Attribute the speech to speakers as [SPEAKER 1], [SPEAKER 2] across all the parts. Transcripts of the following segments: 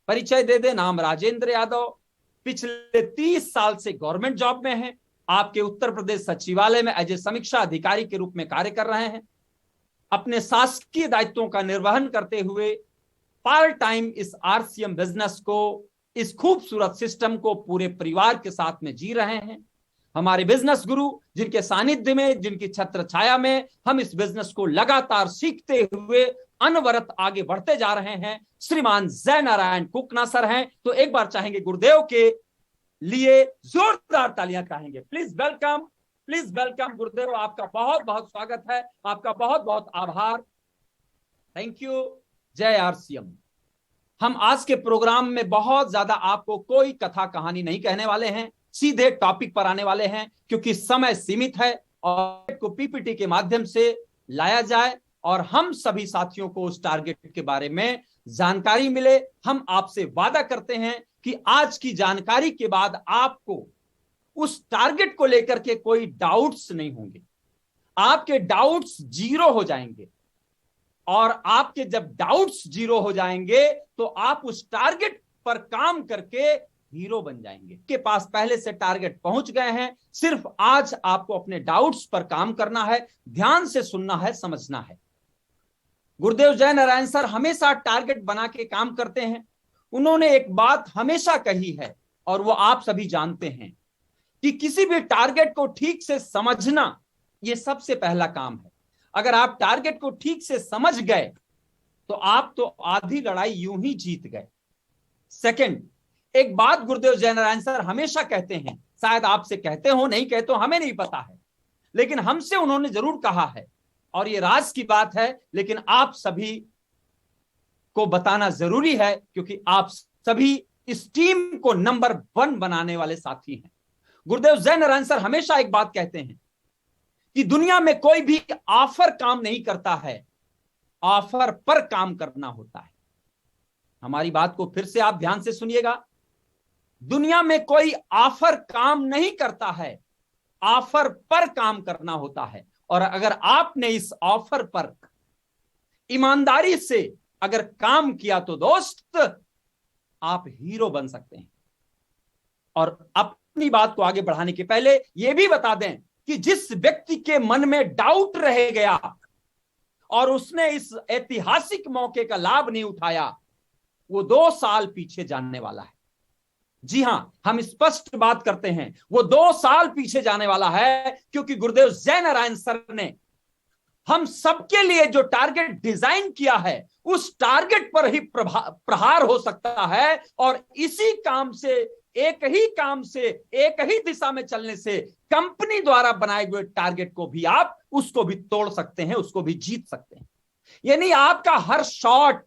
[SPEAKER 1] परिचय दे दे, नाम राजेंद्र यादव, पिछले 30 साल से गवर्नमेंट जॉब में हैं। आपके उत्तर प्रदेश सचिवालय में एज ए समीक्षा अधिकारी के रूप में कार्य कर रहे हैं। अपने शासकीय दायित्वों का निर्वहन करते हुए पार्ट टाइम इस आरसीएम बिजनेस को, इस खूबसूरत सिस्टम को पूरे परिवार के साथ में जी रहे हैं। हमारे बिजनेस गुरु, जिनके सानिध्य में, जिनकी छत्र छाया में हम इस बिजनेस को लगातार सीखते हुए अनवरत आगे बढ़ते जा रहे हैं, श्रीमान जय नारायण कुकना सर हैं। तो एक बार चाहेंगे गुरुदेव के लिए जोरदार तालियां चाहेंगे। प्लीज वेलकम, प्लीज वेलकम गुरुदेव, आपका बहुत बहुत स्वागत है, आपका बहुत बहुत आभार, थैंक यू। जय आरसीएम। हम आज के प्रोग्राम में बहुत ज्यादा आपको कोई कथा कहानी नहीं कहने वाले हैं, सीधे टॉपिक पर आने वाले हैं, क्योंकि समय सीमित है और को पीपीटी के माध्यम से लाया जाए और हम सभी साथियों को उस टारगेट के बारे में जानकारी मिले। हम आपसे वादा करते हैं कि आज की जानकारी के बाद आपको उस टारगेट को लेकर के कोई डाउट्स नहीं होंगे, आपके डाउट्स जीरो हो जाएंगे। और आपके जब डाउट्स जीरो हो जाएंगे तो आप उस टारगेट पर काम करके हीरो बन जाएंगे। के पास पहले से टारगेट पहुंच गए हैं, सिर्फ आज आपको अपने डाउट्स पर काम करना है, ध्यान से सुनना है, समझना है। गुरुदेव जय नारायण सर हमेशा टारगेट बना के काम करते हैं। उन्होंने एक बात हमेशा कही है और वो आप सभी जानते हैं कि किसी भी टारगेट को ठीक से समझना ये सबसे पहला काम है। अगर आप टारगेट को ठीक से समझ गए तो आप तो आधी लड़ाई यूं ही जीत गए। सेकंड, एक बात गुरुदेव जय नारायण सर हमेशा कहते हैं, शायद आपसे कहते हो, नहीं कहते हो, हमें नहीं पता है, लेकिन हमसे उन्होंने जरूर कहा है और ये राज की बात है, लेकिन आप सभी को बताना जरूरी है क्योंकि आप सभी इस टीम को नंबर 1 बनाने वाले साथी हैं। गुरुदेव जय नारायण सर हमेशा एक बात कहते हैं कि दुनिया में कोई भी ऑफर काम नहीं करता है, ऑफर पर काम करना होता है। हमारी बात को फिर से आप ध्यान से सुनिएगा, दुनिया में कोई ऑफर काम नहीं करता है, ऑफर पर काम करना होता है। और अगर आपने इस ऑफर पर ईमानदारी से अगर काम किया तो दोस्त आप हीरो बन सकते हैं। और अपनी बात को आगे बढ़ाने के पहले यह भी बता दें कि जिस व्यक्ति के मन में डाउट रह गया और उसने इस ऐतिहासिक मौके का लाभ नहीं उठाया, वो 2 साल पीछे जाने वाला है। जी हां, हम स्पष्ट बात करते हैं, वो 2 साल पीछे जाने वाला है, क्योंकि गुरुदेव जय नारायण सर ने हम सबके लिए जो टारगेट डिजाइन किया है उस टारगेट पर ही प्रहार हो सकता है। और इसी काम से, एक ही काम से, एक ही दिशा में चलने से कंपनी द्वारा बनाए हुए टारगेट को भी आप उसको भी तोड़ सकते हैं, उसको भी जीत सकते हैं। यानी आपका हर शॉट,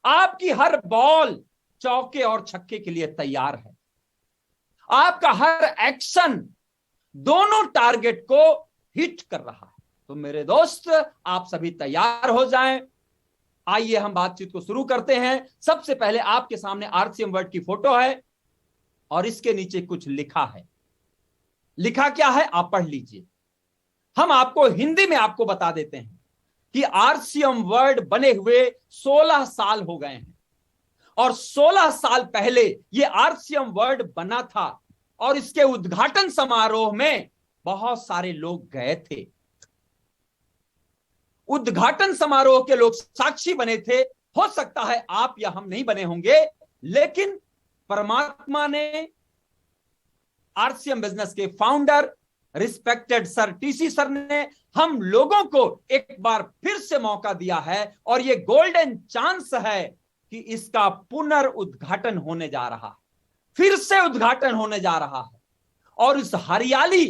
[SPEAKER 1] आपकी हर बॉल चौके और छक्के के लिए तैयार है। आपका हर एक्शन दोनों टारगेट को हिट कर रहा है। तो मेरे दोस्त आप सभी तैयार हो जाएं। आइए हम बातचीत को शुरू करते हैं। सबसे पहले आपके सामने आरसीएम वर्ड की फोटो है और इसके नीचे कुछ लिखा है। लिखा क्या है आप पढ़ लीजिए। हम आपको हिंदी में आपको बता देते हैं कि आरसीएम वर्ड बने हुए 16 साल हो गए हैं और 16 साल पहले यह आरसीएम वर्ड बना था और इसके उद्घाटन समारोह में बहुत सारे लोग गए थे। उद्घाटन समारोह के लोग साक्षी बने थे। हो सकता है आप या हम नहीं बने होंगे, लेकिन परमात्मा ने, आरसीएम बिजनेस के founder respected sir TC sir ने हम लोगों को एक बार फिर से मौका दिया है और यह गोल्डन चांस है कि इसका पुनर्उद्घाटन होने जा रहा है, फिर से उद्घाटन होने जा रहा है। और इस हरियाली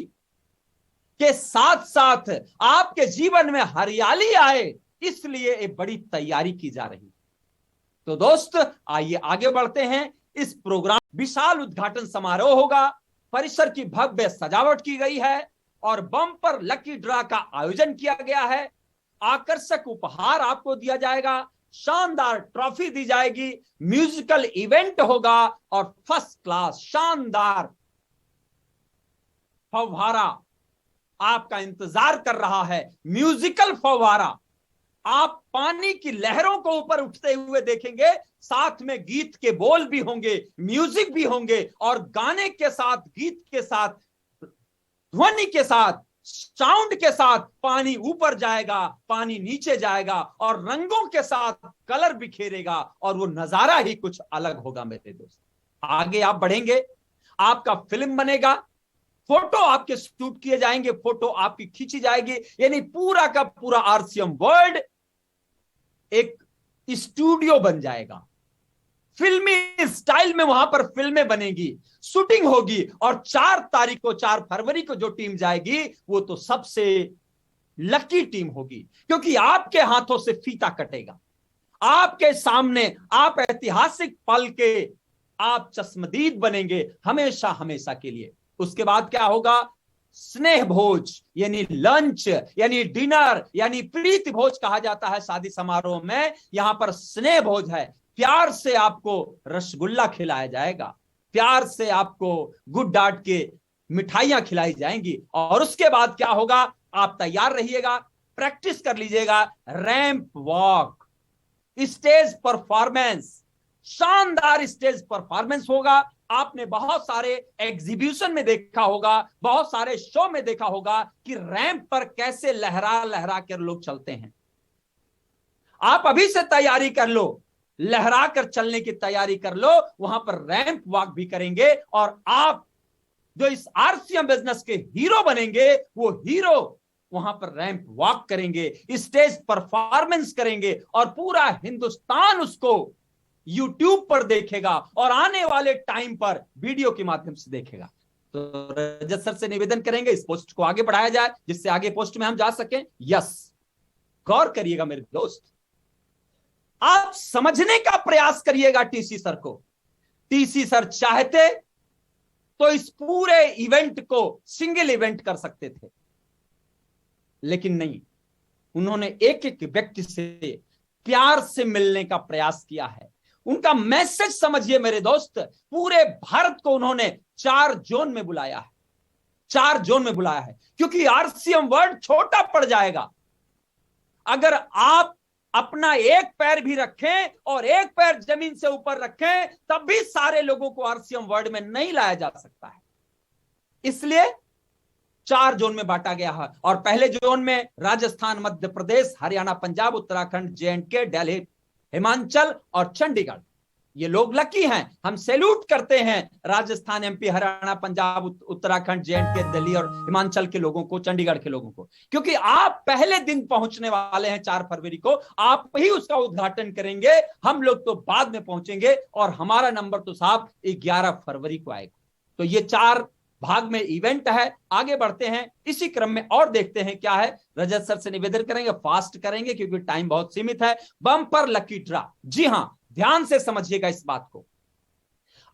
[SPEAKER 1] के साथ साथ आपके जीवन में हरियाली आए, इसलिए एक बड़ी तैयारी की जा रही है। तो दोस्त आइए आगे बढ़ते हैं। इस प्रोग्राम विशाल उद्घाटन समारोह होगा, परिसर की भव्य सजावट की गई है और बम्पर लकी ड्रा का आयोजन किया गया है। आकर्षक उपहार आपको दिया जाएगा, शानदार ट्रॉफी दी जाएगी, म्यूजिकल इवेंट होगा और फर्स्ट क्लास शानदार फव्वारा आपका इंतजार कर रहा है। म्यूजिकल फव्वारा आप पानी की लहरों को ऊपर उठते हुए देखेंगे, साथ में गीत के बोल भी होंगे, म्यूजिक भी होंगे, और गाने के साथ, गीत के साथ, ध्वनि के साथ, साउंड के साथ पानी ऊपर जाएगा, पानी नीचे जाएगा, और रंगों के साथ कलर बिखेरेगा, और वो नजारा ही कुछ अलग होगा मेरे दोस्त। आगे आप बढ़ेंगे, आपका फिल्म बनेगा, फोटो आपके शूट किए जाएंगे, फोटो आपकी खींची जाएगी, यानी पूरा का पूरा आरसीएम वर्ल्ड एक स्टूडियो बन जाएगा। फिल्मी स्टाइल में वहां पर फिल्में बनेगी, शूटिंग होगी, और 4 तारीख को, 4 फरवरी को जो टीम जाएगी वो तो सबसे लकी टीम होगी, क्योंकि आपके हाथों से फीता कटेगा, आपके सामने आप ऐतिहासिक पल के आप चश्मदीद बनेंगे हमेशा हमेशा के लिए। उसके बाद क्या होगा? स्नेह भोज, यानी लंच, यानी डिनर, यानी प्रीति भोज कहा जाता है शादी समारोह में। यहां पर स्नेह भोज है, प्यार से आपको रसगुल्ला खिलाया जाएगा, प्यार से आपको गुड डाट के मिठाइयां खिलाई जाएंगी। और उसके बाद क्या होगा? आप तैयार रहिएगा, प्रैक्टिस कर लीजिएगा, रैंप वॉक, स्टेज परफॉर्मेंस, शानदार स्टेज परफॉर्मेंस होगा। आपने बहुत सारे एग्जीबिशन में देखा होगा, बहुत सारे शो में देखा होगा कि रैंप पर कैसे लहरा लहरा कर लोग चलते हैं। आप अभी से तैयारी कर लो, लहरा कर चलने की तैयारी कर लो, वहां पर रैंप वॉक भी करेंगे, और आप जो इस आरसीएम बिजनेस के हीरो बनेंगे, वो हीरो वहां पर रैंप वॉक करेंगे, स्टेज परफॉर्मेंस करेंगे, और पूरा हिंदुस्तान उसको यूट्यूब पर देखेगा, और आने वाले टाइम पर वीडियो के माध्यम से देखेगा। तो रजत सर से निवेदन करेंगे इस पोस्ट को आगे बढ़ाया जाए, जिससे आगे पोस्ट में हम जा सकें। यस, गौर करिएगा मेरे दोस्त, आप समझने का प्रयास करिएगा टीसी सर को। टीसी सर चाहते तो इस पूरे इवेंट को सिंगल इवेंट कर सकते थे, लेकिन नहीं, उन्होंने एक एक व्यक्ति से प्यार से मिलने का प्रयास किया है। उनका मैसेज समझिए मेरे दोस्त, पूरे भारत को उन्होंने 4 जोन में बुलाया है, 4 जोन में बुलाया है, क्योंकि आरसीएम वर्ल्ड छोटा पड़ जाएगा अगर आप अपना एक पैर भी रखें और एक पैर जमीन से ऊपर रखें, तब भी सारे लोगों को आरसीएम वर्ल्ड में नहीं लाया जा सकता है। इसलिए 4 जोन में बांटा गया है, और पहले जोन में राजस्थान, मध्य प्रदेश, हरियाणा, पंजाब, उत्तराखंड, जे-एंड-के, दिल्ली, हिमाचल और चंडीगढ़। ये लोग लकी हैं, हम सैल्यूट करते हैं राजस्थान, एमपी, हरियाणा, पंजाब, उत्तराखंड, जे-एंड-के, दिल्ली और हिमाचल के लोगों को, चंडीगढ़ के लोगों को, क्योंकि आप पहले दिन पहुंचने वाले हैं 4 फरवरी को, आप ही उसका उद्घाटन करेंगे, हम लोग तो बाद में पहुंचेंगे, और हमारा नंबर तो साहब 11 फरवरी को आएगा। तो ये 4 भाग में इवेंट है। आगे बढ़ते हैं इसी क्रम में और देखते हैं क्या है। रजत सर से निवेदन करेंगे, फास्ट करेंगे क्योंकि टाइम बहुत सीमित है। बम्पर लकी ड्रा, जी हां, ध्यान से समझिएगा इस बात को।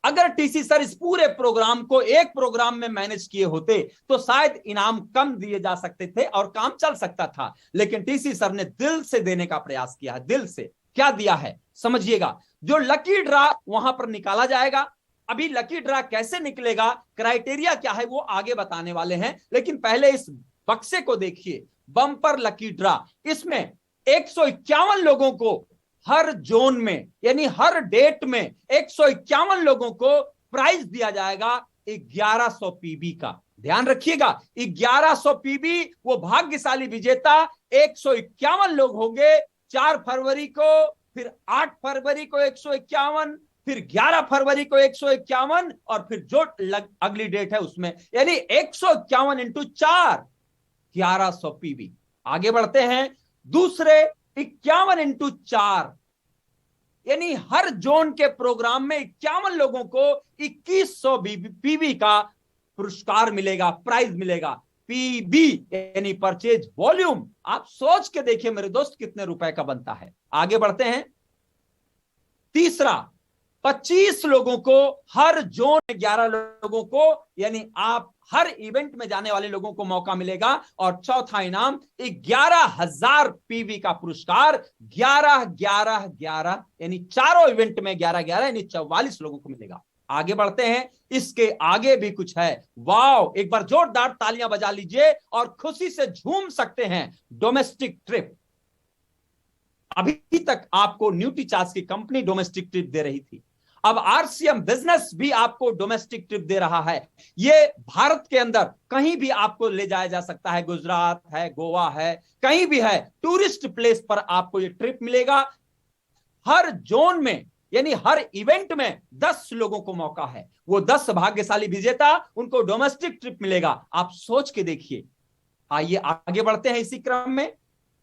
[SPEAKER 1] अगर टीसी सर इस पूरे प्रोग्राम को एक प्रोग्राम में मैनेज किए होते तो शायद इनाम कम दिए जा सकते थे और काम चल सकता था, लेकिन टीसी सर ने दिल से देने का प्रयास किया है। दिल से क्या दिया है समझिएगा। जो लकी ड्रा वहां पर निकाला जाएगा, अभी लकी ड्रा कैसे निकलेगा, क्राइटेरिया क्या है, वो आगे बताने वाले हैं, लेकिन पहले इस बक्से को देखिए। बम्पर लकी ड्रा, इसमें 151 लोगों को हर जोन में, यानी हर डेट में 151 लोगों को प्राइज दिया जाएगा 1100 पीबी का। ध्यान रखिएगा, 1100 पीबी, वो भाग्यशाली विजेता 151 लोग होंगे। 4 फरवरी को, फिर 8 फरवरी को 151, फिर 11 फरवरी को 151, और फिर जो अगली डेट है उसमें, यानी 151 इंटू 4, 1100 पीबी। आगे बढ़ते हैं, दूसरे 51 इंटू 4, यानी हर जोन के प्रोग्राम में 51 लोगों को 2100 पीबी का पुरस्कार मिलेगा, प्राइज मिलेगा। पीबी यानी परचेज वॉल्यूम, आप सोच के देखिए मेरे दोस्त कितने रुपए का बनता है। आगे बढ़ते हैं, तीसरा 25 लोगों को हर जोन में, 11 लोगों को, यानी आप हर इवेंट में जाने वाले लोगों को मौका मिलेगा। और चौथा इनाम 11,000 पीवी का पुरस्कार, 11-11-11, यानी चारों इवेंट में 11-11, यानी 44 लोगों को मिलेगा। आगे बढ़ते हैं, इसके आगे भी कुछ है। वाओ, एक बार जोरदार तालियां बजा लीजिए और खुशी से झूम सकते हैं। डोमेस्टिक ट्रिप, अभी तक आपको न्यूट्रीचार्ज की कंपनी डोमेस्टिक ट्रिप दे रही थी, अब आरसीएम बिजनेस भी आपको डोमेस्टिक ट्रिप दे रहा है। ये भारत के अंदर कहीं भी आपको ले जाया जा सकता है, गुजरात है, गोवा है, कहीं भी है, टूरिस्ट प्लेस पर आपको ये ट्रिप मिलेगा। हर जोन में यानी हर इवेंट में 10 लोगों को मौका है, वो 10 भाग्यशाली विजेता, उनको डोमेस्टिक ट्रिप मिलेगा। आप सोच के देखिए। आइए आगे बढ़ते हैं इसी क्रम में।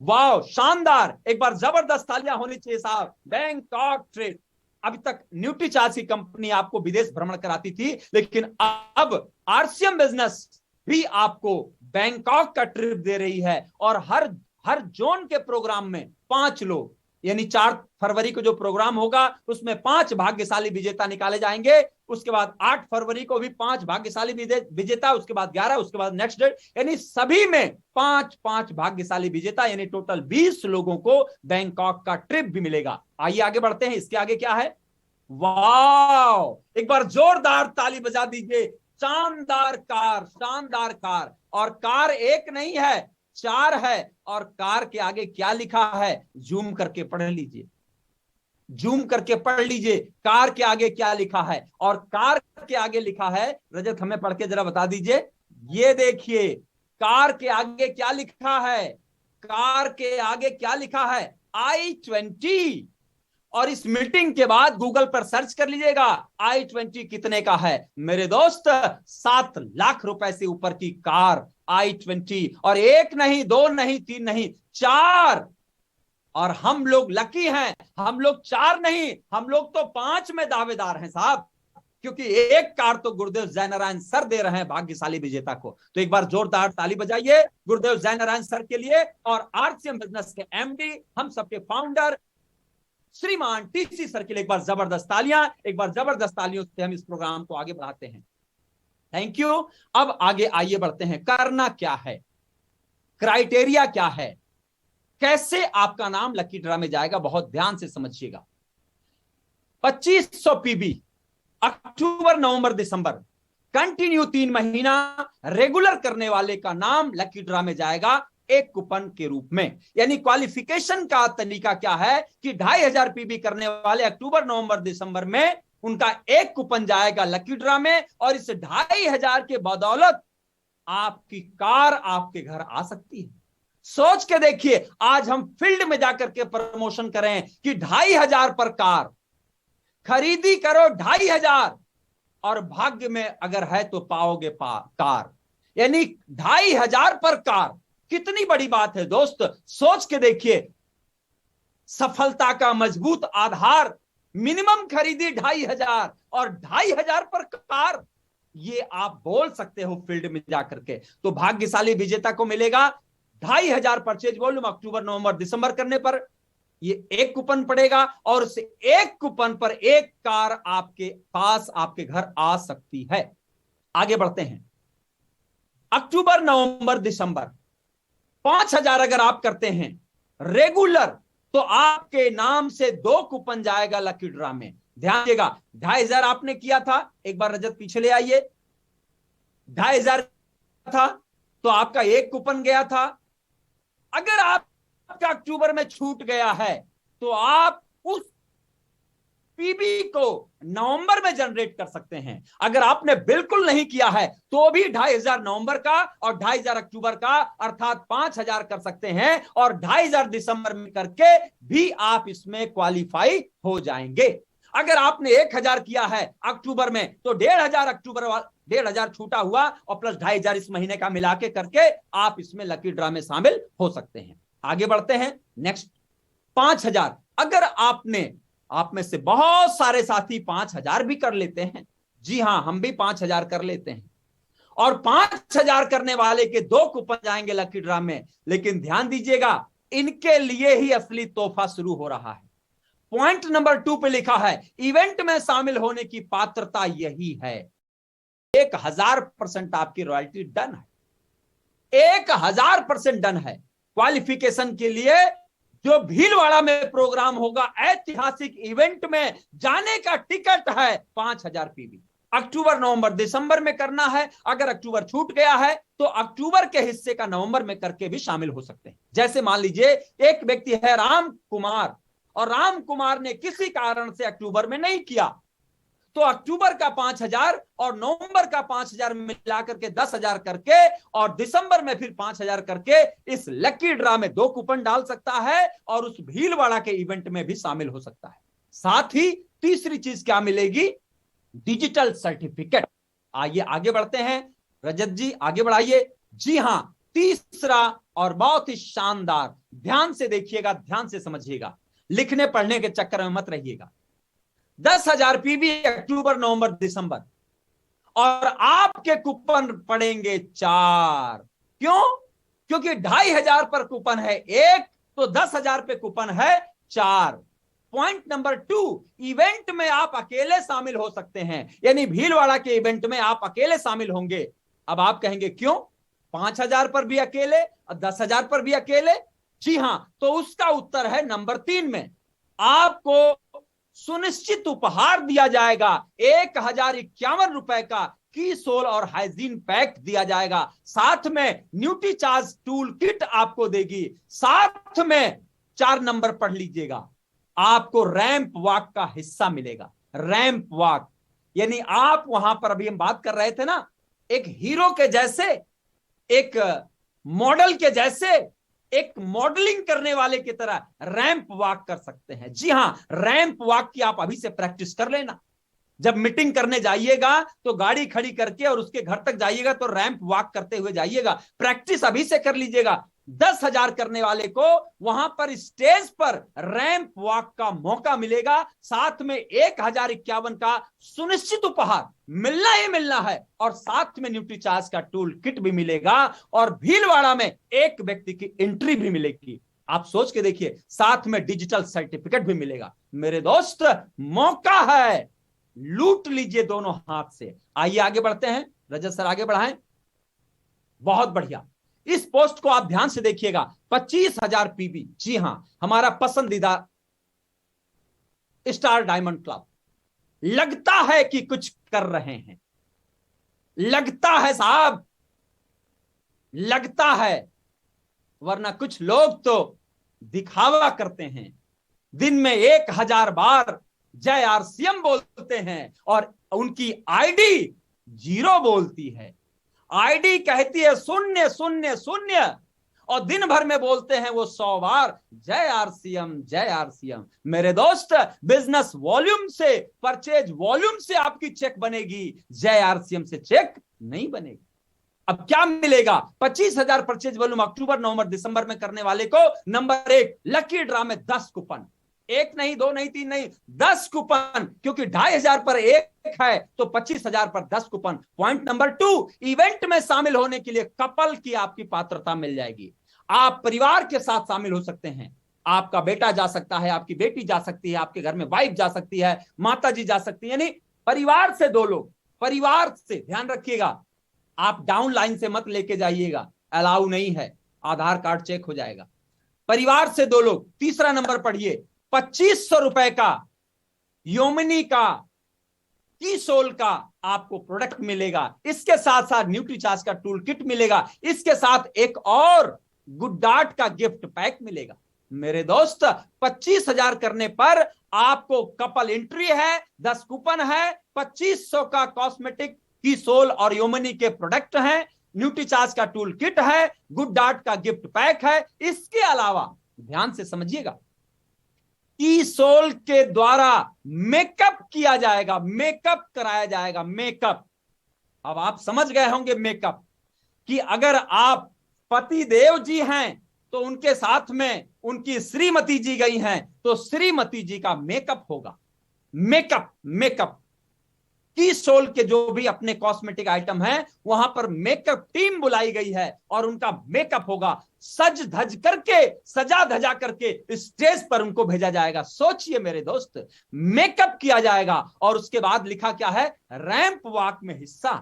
[SPEAKER 1] वाह, शानदार, एक बार जबरदस्त तालियां होनी चाहिए साहब। Bangkok trip. अभी तक न्यूट्रीचार्ज की कंपनी आपको विदेश भ्रमण कराती थी, लेकिन अब आरसीएम बिजनेस भी आपको बैंकॉक का ट्रिप दे रही है। और हर जोन के प्रोग्राम में 5 लोग, यानी 4 फरवरी को जो प्रोग्राम होगा उसमें 5 भाग्यशाली विजेता निकाले जाएंगे। उसके बाद 8 फरवरी को भी 5 भाग्यशाली विजेता, उसके बाद 11, उसके बाद नेक्स्ट डेट, यानी सभी में 5-5 भाग्यशाली विजेता, यानी टोटल 20 लोगों को बैंकॉक का ट्रिप भी मिलेगा। आइए आगे बढ़ते हैं। इसके आगे क्या है? वाह, एक बार जोरदार ताली बजा दीजिए। शानदार कार, शानदार कार। और कार एक नहीं है, 4 है। और कार के आगे क्या लिखा है? जूम करके पढ़ लीजिए, जूम करके पढ़ लीजिए कार के आगे क्या लिखा है। और कार के आगे लिखा है, रजत हमें पढ़ के जरा बता दीजिए। ये देखिए, कार के आगे क्या लिखा है? कार के आगे क्या लिखा है? i20। और इस मीटिंग के बाद गूगल पर सर्च कर लीजिएगा i20 कितने का है मेरे दोस्त? 7 लाख रुपए से ऊपर की कार i20। और 1 नहीं, 2 नहीं, 3 नहीं, 4। और हम लोग लकी हैं, हम लोग 4 नहीं, हम लोग तो 5 में दावेदार हैं साहब, क्योंकि एक कार तो गुरुदेव जयनारायण सर दे रहे हैं भाग्यशाली विजेता को। तो एक बार जोरदार ताली बजाइए गुरुदेव जयनारायण सर के लिए। और आरसीएम बिजनेस के एमडी, हम सबके फाउंडर श्रीमान टीसी सर के लिए एक बार जबरदस्त तालियां, एक बार जबरदस्त तालियों से हम इस प्रोग्राम को आगे बढ़ाते हैं। Thank you. अब आगे आइए बढ़ते हैं। करना क्या है, क्राइटेरिया क्या है, कैसे आपका नाम लकी ड्रा में जाएगा, बहुत ध्यान से समझिएगा। 2500 पीबी अक्टूबर, नवंबर, दिसंबर, कंटिन्यू 3 महीना रेगुलर करने वाले का नाम लकी ड्रा में जाएगा एक कूपन के रूप में। यानी क्वालिफिकेशन का तरीका क्या है कि 2500 पीबी करने वाले अक्टूबर, नवंबर, दिसंबर में उनका एक कूपन जाएगा लकी ड्रा में। और इस 2500 के बदौलत आपकी कार आपके घर आ सकती है। सोच के देखिए, आज हम फील्ड में जाकर के प्रमोशन करें कि 2500 पर कार खरीदी करो, 2500, और भाग्य में अगर है तो पाओगे कार। यानी 2500 पर कार, कितनी बड़ी बात है दोस्त। सोच के देखिए, सफलता का मजबूत आधार, मिनिमम खरीदी 2500 और 2500 पर कार, ये आप बोल सकते हो फील्ड में जाकर के। तो भाग्यशाली विजेता को मिलेगा 2500 परचेज वॉल्यूम अक्टूबर, नवंबर, दिसंबर करने पर। ये एक कूपन पड़ेगा और उस एक कूपन पर एक कार आपके पास, आपके घर आ सकती है। आगे बढ़ते हैं। अक्टूबर, नवंबर, दिसंबर 5000 अगर आप करते हैं रेगुलर, तो आपके नाम से 2 कूपन जाएगा लकी ड्रा में। ध्यान दीजिएगा, 2500 आपने किया था, एक बार रजत पीछे ले आइए, 2500 था तो आपका एक कूपन गया था। अगर आपका अक्टूबर में छूट गया है तो आप उस पीबी को नवंबर में जनरेट कर सकते हैं। अगर आपने बिल्कुल नहीं किया है तो भी 2500 नवंबर का और 2500 अक्टूबर का, अर्थात 5000 कर सकते हैं। और 2500 दिसंबर में करके भी आप इसमें क्वालिफाई हो जाएंगे। अगर आपने 1000 किया है अक्टूबर में तो 1500 अक्टूबर 1500 छूटा हुआ और प्लस 2500 इस महीने का मिला के करके आप इसमें लकी ड्रा में शामिल हो सकते हैं। आगे बढ़ते हैं। नेक्स्ट 5000, अगर आपने, आप में से बहुत सारे साथी 5000 भी कर लेते हैं, जी हां, हम भी 5000 कर लेते हैं, और 5000 करने वाले के 2 कूपन जाएंगे लकी ड्रा में। लेकिन ध्यान दीजिएगा, इनके लिए ही असली तोहफा शुरू हो रहा है। पॉइंट नंबर 2 पे लिखा है, इवेंट में शामिल होने की पात्रता यही है। 1000% आपकी रॉयल्टी डन है, 1000% डन है। क्वालिफिकेशन के लिए जो भीलवाड़ा में प्रोग्राम होगा, ऐतिहासिक इवेंट में जाने का टिकट है 5000 पीबी। अक्टूबर नवंबर दिसंबर में करना है, अगर अक्टूबर छूट गया है तो अक्टूबर के हिस्से का नवंबर में करके भी शामिल हो सकते हैं। जैसे मान लीजिए एक व्यक्ति है राम कुमार, और राम कुमार ने किसी कारण से अक्टूबर में नहीं किया, तो अक्टूबर का 5,000 और नवंबर का 5,000 मिलाकर के 10,000 करके और दिसंबर में फिर 5,000 करके इस लकी ड्रा में 2 कूपन डाल सकता है और उस भीलवाड़ा के इवेंट में भी शामिल हो सकता है। साथ ही तीसरी चीज क्या मिलेगी? Digital certificate. आइए आगे बढ़ते हैं, रजत जी आगे बढ़ाइए। जी हां, तीसरा और बहुत ही शानदार, ध्यान से देखिएगा, ध्यान से समझिएगा, लिखने पढ़ने के चक्कर में मत रहिएगा। 10,000 पीवी अक्टूबर नवंबर दिसंबर, और आपके कूपन पड़ेंगे 4। क्यों? क्योंकि 2,500 पर कूपन है एक, तो 10,000 पे कूपन है 4। पॉइंट नंबर 2, इवेंट में आप अकेले शामिल हो सकते हैं, यानी भीलवाड़ा के इवेंट में आप अकेले शामिल होंगे। अब आप कहेंगे क्यों? 5,000 पर भी अकेले और 10,000 पर भी अकेले। जी हां, तो उसका उत्तर है नंबर 3 में। आपको सुनिश्चित उपहार दिया जाएगा, 1,051 रुपए का कीसोल और हाइजीन पैक दिया जाएगा, साथ में न्यूट्रीचार्ज टूल किट आपको देगी, साथ में 4 नंबर पढ़ लीजिएगा, आपको रैंप वॉक का हिस्सा मिलेगा। रैंप वॉक यानी आप वहां पर, अभी हम बात कर रहे थे ना, एक हीरो के जैसे, एक मॉडल के जैसे, एक मॉडलिंग करने वाले की तरह रैंप वॉक कर सकते हैं। जी हां, रैंप वॉक की आप अभी से प्रैक्टिस कर लेना। जब मीटिंग करने जाइएगा तो गाड़ी खड़ी करके और उसके घर तक जाइएगा तो रैंप वॉक करते हुए जाइएगा, प्रैक्टिस अभी से कर लीजिएगा। 10,000 करने वाले को वहां पर स्टेज पर रैंप वॉक का मौका मिलेगा, साथ में 1,051 का सुनिश्चित उपहार मिलना ही मिलना है, और साथ में न्यूट्रीचार्ज का टूल किट भी मिलेगा, और भीलवाड़ा में एक व्यक्ति की एंट्री भी मिलेगी। आप सोच के देखिए, साथ में डिजिटल सर्टिफिकेट भी मिलेगा। मेरे दोस्त, मौका है, लूट लीजिए दोनों हाथ से। आइए आगे बढ़ते हैं, रजत सर आगे बढ़ाएं। बहुत बढ़िया, इस पोस्ट को आप ध्यान से देखिएगा। 25,000 पीबी, जी हां, हमारा पसंदीदा स्टार डायमंड क्लब। लगता है कि कुछ कर रहे हैं, लगता है साहब, लगता है, वरना कुछ लोग तो दिखावा करते हैं, दिन में 1,000 बार जय आरसीएम बोलते हैं और उनकी आईडी 0 बोलती है। आईडी कहती है 0 0 0, और दिन भर में बोलते हैं वो 100 बार जय आरसीएम जय आरसीएम। मेरे दोस्त, बिजनेस वॉल्यूम से, परचेज वॉल्यूम से आपकी चेक बनेगी, जय आरसीएम से चेक नहीं बनेगी। अब क्या मिलेगा? 25,000 परचेज वॉल्यूम अक्टूबर नवंबर दिसंबर में करने वाले को नंबर 1 लकी ड्रा में 10 कूपन, 1 नहीं 2 नहीं 3 नहीं 10 कूपन, क्योंकि 2,500 पर एक है तो 25,000 पर 10 कूपन। पॉइंट नंबर 2, इवेंट में शामिल होने के लिए कपल की आपकी पात्रता मिल जाएगी। आप परिवार के साथ शामिल हो सकते हैं, आपका बेटा जा सकता है, आपकी बेटी जा सकती है, आपके घर में वाइफ जा सकती है, माता जी जा सकती है, यानी परिवार से 2 लोग, परिवार से। ध्यान रखिएगा, आप डाउन लाइन से मत लेके जाइएगा, अलाउ नहीं है, आधार कार्ड चेक हो जाएगा। परिवार से 2 लोग। तीसरा नंबर पढ़िए, 2,500 रुपए का योमिनी का कीसोल का आपको प्रोडक्ट मिलेगा, इसके साथ साथ न्यूट्रीचार्ज का टूल किट मिलेगा, इसके साथ एक और गुड डार्ट का गिफ्ट पैक मिलेगा। मेरे दोस्त, 25,000 करने पर आपको कपल एंट्री है, 10 कूपन है, 2,500 का कॉस्मेटिक कीसोल और योमिनी के प्रोडक्ट हैं, न्यूट्रीचार्ज का टूल किट है, गुड डार्ट का गिफ्ट पैक है। इसके अलावा ध्यान से समझिएगा, कीसोल के द्वारा मेकअप किया जाएगा, मेकअप कराया जाएगा, मेकअप। अब आप समझ गए होंगे मेकअप कि अगर आप पति देव जी हैं तो उनके साथ में उनकी श्रीमती जी गई हैं तो श्रीमती जी का मेकअप होगा। मेकअप, मेकअप कीसोल के जो भी अपने कॉस्मेटिक आइटम है वहां पर मेकअप टीम बुलाई गई है और उनका मेकअप होगा, सज धज करके, सजा धजा करके स्टेज पर उनको भेजा जाएगा। सोचिए मेरे दोस्त, मेकअप किया जाएगा और उसके बाद लिखा क्या है? रैंप वॉक में हिस्सा।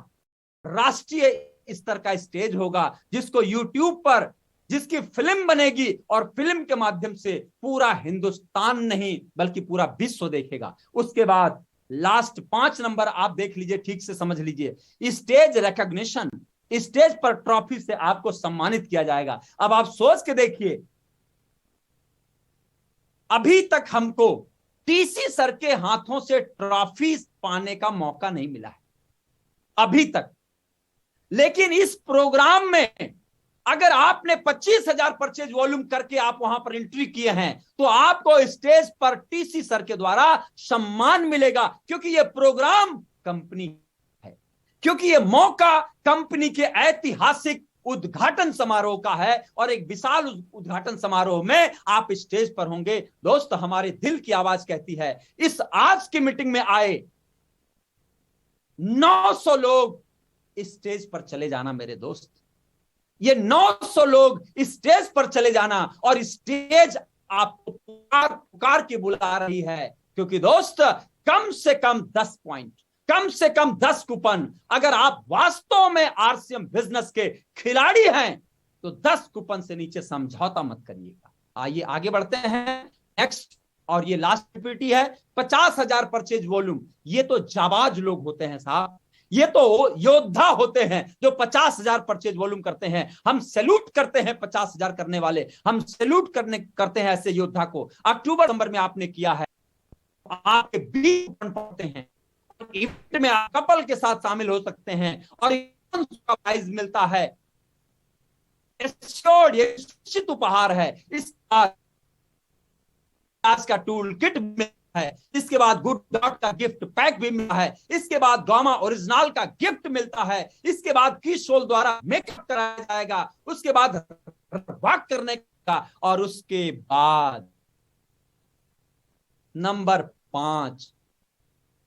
[SPEAKER 1] राष्ट्रीय स्तर का स्टेज होगा जिसको यूट्यूब पर, जिसकी फिल्म बनेगी और फिल्म के माध्यम से पूरा हिंदुस्तान नहीं बल्कि पूरा विश्व देखेगा। उसके बाद लास्ट 5 नंबर आप देख लीजिए, ठीक से समझ लीजिए। स्टेज रिकॉग्निशन, स्टेज पर ट्रॉफी से आपको सम्मानित किया जाएगा। अब आप सोच के देखिए, अभी तक हमको टीसी सर के हाथों से ट्रॉफी पाने का मौका नहीं मिला है अभी तक। लेकिन इस प्रोग्राम में अगर आपने 25,000 परचेज वॉल्यूम करके आप वहां पर एंट्री किए हैं तो आपको स्टेज पर टीसी सर के द्वारा सम्मान मिलेगा, क्योंकि यह प्रोग्राम कंपनी है, क्योंकि यह मौका कंपनी के ऐतिहासिक उद्घाटन समारोह का है और एक विशाल उद्घाटन समारोह में आप स्टेज पर होंगे। दोस्त, हमारे दिल की आवाज कहती है, इस आज की मीटिंग में आए 900 लोग स्टेज पर चले जाना मेरे दोस्त, ये 900 लोग स्टेज पर चले जाना, और स्टेज आपको पुकार के बुला रही है, क्योंकि दोस्त कम से कम 10 पॉइंट, कम से कम 10 कूपन, अगर आप वास्तव में आरसीएम बिजनेस के खिलाड़ी हैं तो 10 कूपन से नीचे समझौता मत करिएगा। आइए आगे बढ़ते हैं नेक्स्ट, और ये लास्ट पीपीटी है। 50,000 परचेज वॉल्यूम, ये तो जाबाज लोग होते हैं साहब, ये तो योद्धा होते हैं जो 50,000 परचेज वॉल्यूम करते हैं। हम सैल्यूट करते हैं 50,000 करने वाले, हम सैल्यूट करते हैं ऐसे योद्धा को। अक्टूबर नंबर में आपने किया है, आपके 20 कूपन पड़ते हैं, इवेंट में आप कपल के साथ शामिल हो सकते हैं और का प्राइज मिलता है, निश्चित उपहार है। इस का टूल किट मिलता है, इसके बाद गुड डॉट का गिफ्ट पैक भी मिलता है, इसके बाद गामा ओरिजिनल का गिफ्ट मिलता है, इसके बाद किशोल द्वारा मेकअप कराया जाएगा, उसके बाद वॉक करने का, और उसके बाद नंबर 5,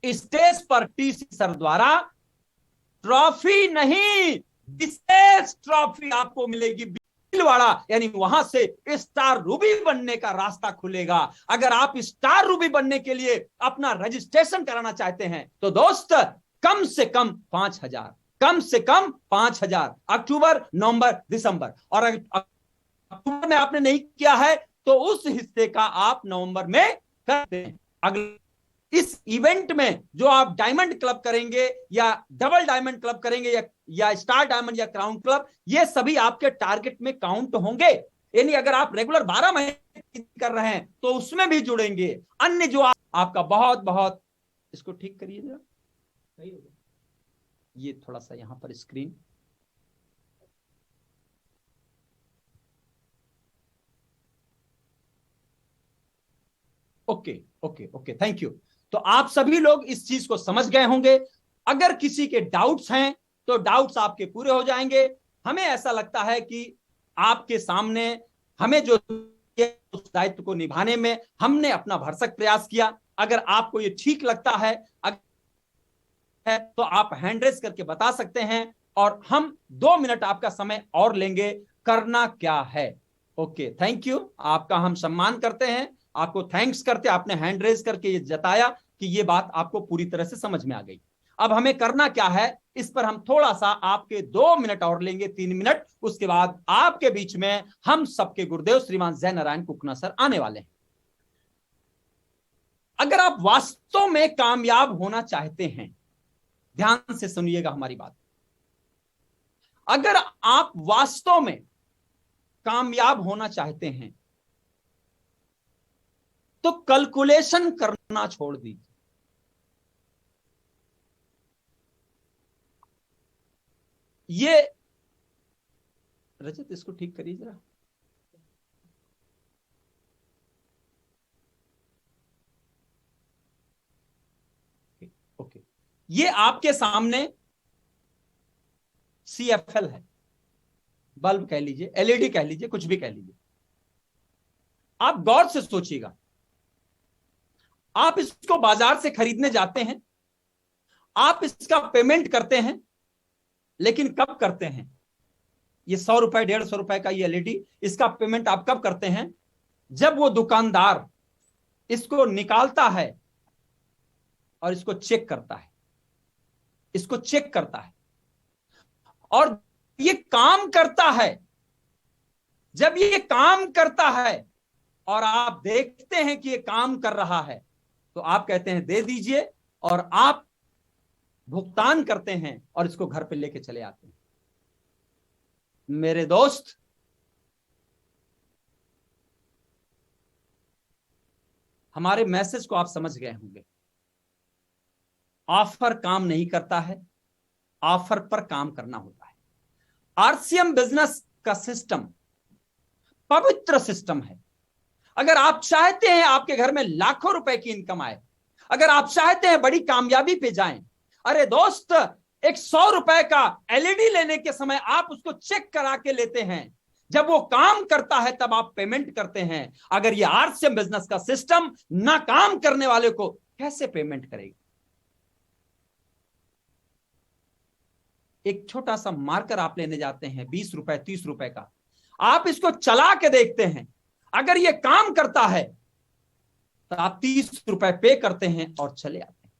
[SPEAKER 1] स्टेज पर टीसी सर द्वारा ट्रॉफी नहीं, विशेष ट्रॉफी आपको मिलेगी, बिलवाड़ा, यानी वहां से स्टार रूबी बनने का रास्ता खुलेगा। अगर आप स्टार रूबी बनने के लिए अपना रजिस्ट्रेशन कराना चाहते हैं तो दोस्त कम से कम 5,000, कम से कम 5,000, अक्टूबर, नवंबर, दिसंबर, और अक्टूबर में आपने नहीं किया है तो उस हिस्से का आप नवंबर में करते हैं। अगले इस इवेंट में जो आप डायमंड क्लब करेंगे या डबल डायमंड क्लब करेंगे या स्टार डायमंड या क्राउन क्लब, ये सभी आपके टारगेट में काउंट होंगे। यानी अगर आप रेगुलर 12 महीने कर रहे हैं तो उसमें भी जुड़ेंगे। अन्य जो आपका बहुत बहुत, इसको ठीक करिए जरा, सही हो गया, ये थोड़ा सा यहां पर screen, okay okay okay, thank you. तो आप सभी लोग इस चीज को समझ गए होंगे। अगर किसी के डाउट्स हैं तो डाउट्स आपके पूरे हो जाएंगे। हमें ऐसा लगता है कि आपके सामने हमें जो उस दायित्व को निभाने में हमने अपना भरसक प्रयास किया। अगर आपको ये ठीक लगता है तो आप हैंड रेज करके बता सकते हैं और हम 2 मिनट आपका समय और लेंगे। करना क्या है? ओके, थैंक यू, आपका हम सम्मान करते हैं, आपको थैंक्स करते, आपने हैंड रेज करके ये जताया कि ये बात आपको पूरी तरह से समझ में आ गई। अब हमें करना क्या है, इस पर हम थोड़ा सा आपके 2 मिनट और लेंगे, 3 मिनट। उसके बाद आपके बीच में हम सबके गुरुदेव श्रीमान जय नारायण कुकना सर आने वाले हैं। अगर आप वास्तव में कामयाब होना चाहते हैं, ध्यान से सुनिएगा हमारी बात, अगर आप वास्तव में कामयाब होना चाहते हैं तो कैलकुलेशन करना छोड़ दीजिए। ये रजत, इसको ठीक करिए जरा। ओके, ये आपके सामने CFL है, बल्ब कह लीजिए, LED कह लीजिए, कुछ भी कह लीजिए। आप गौर से सोचिएगा, आप इसको बाजार से खरीदने जाते हैं, आप इसका पेमेंट करते हैं, लेकिन कब करते हैं? ये 100 रुपए 150 रुपए का ये LED, इसका पेमेंट आप कब करते हैं? जब वो दुकानदार इसको निकालता है और इसको चेक करता है, इसको चेक करता है, और ये काम करता है। जब ये काम करता है और आप देखते हैं कि ये काम कर रहा है तो आप कहते हैं दे दीजिए, और आप भुगतान करते हैं और इसको घर पे लेके चले आते हैं। मेरे दोस्त, हमारे मैसेज को आप समझ गए होंगे। ऑफर काम नहीं करता है, ऑफर पर काम करना होता है। आरसीएम बिजनेस का सिस्टम पवित्र सिस्टम है। अगर आप चाहते हैं आपके घर में लाखों रुपए की इनकम आए, अगर आप चाहते हैं बड़ी कामयाबी पे जाएं, अरे दोस्त, एक 100 रुपए का एलईडी लेने के समय आप उसको चेक करा के लेते हैं, जब वो काम करता है तब आप पेमेंट करते हैं। अगर ये आरसीएम बिजनेस का सिस्टम ना काम करने वाले को कैसे पेमेंट करेगा? एक छोटा सा मार्कर आप लेने जाते हैं 20 रुपए 30 रुपए का, आप इसको चला के देखते हैं, अगर ये काम करता है तो आप 30 रुपए पे करते हैं और चले आते हैं।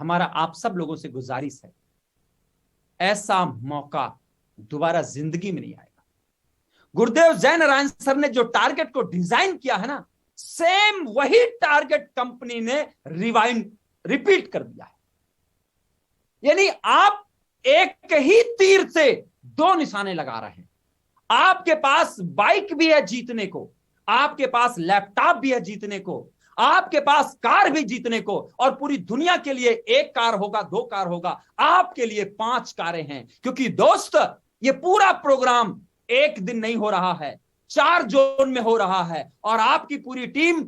[SPEAKER 1] हमारा आप सब लोगों से गुजारिश है, ऐसा मौका दोबारा जिंदगी में नहीं आएगा। गुरुदेव जय नारायण सर ने जो टारगेट को डिजाइन किया है ना, सेम वही टारगेट कंपनी ने रिपीट कर दिया है। यानी आप एक ही तीर से 2 निशाने लगा रहे हैं। आपके पास बाइक भी है जीतने को, आपके पास लैपटॉप भी है जीतने को, आपके पास कार भी जीतने को, और पूरी दुनिया के लिए 1 कार होगा, 2 कार होगा, आपके लिए 5 कारें हैं। क्योंकि दोस्त, ये पूरा प्रोग्राम एक दिन नहीं हो रहा है, 4 जोन में हो रहा है, और आपकी पूरी टीम